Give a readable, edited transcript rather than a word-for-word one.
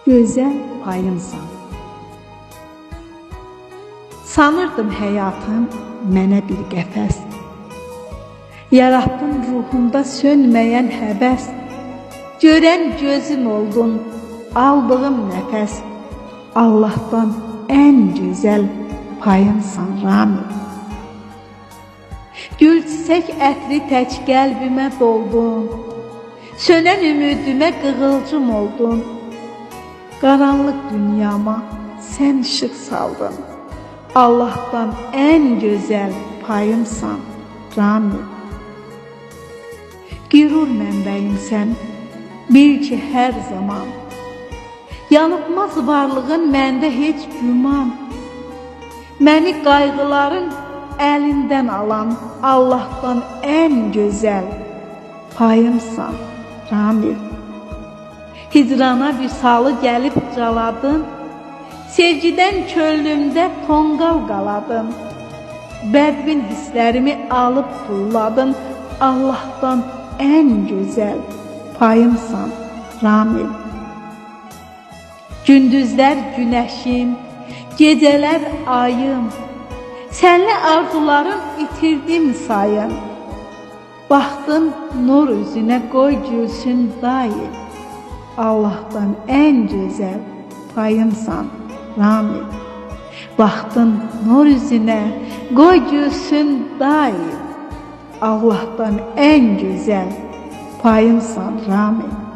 gözəl payımsan. Sanırdım həyatım mənə bir qəfəs, yaratdın ruhumda sönməyən həvəs. Görən gözüm oldun, aldığım nəfəs, Allah'tan ən gözəl payımsan Rami. Gül çiçək ətri tək qəlbimə doldun, sönən ümidimə qığılcım oldun. Qaranlıq dünyama sən işıq saldın, Allah'tan ən gözəl payımsan Rami. Qürur mənbəyimsən, bil ki hər zaman, yanılmaz varlığın məndə heç güman. Məni qayğıların əlindən alan, Allah'tan ən gözəl payımsan Rami. Hicrana vüsalı gəlib caladın, sevgidən könlümdə tonqal qaladın. Bədbin hisslərimi alıb tulladın, Allah'tan ən gözəl payımsan Rami. Gündüzlər günəşim, gecələr ayım, sənlə arzularım itirdim sayın. Baxdın nur üzünə qoy gülsün daim, Allah'tan ən gözəl payımsan Rami. Baxdın nur üzünə qoy gülsün daim, Allah'tan ən gözəl payımsan Rami.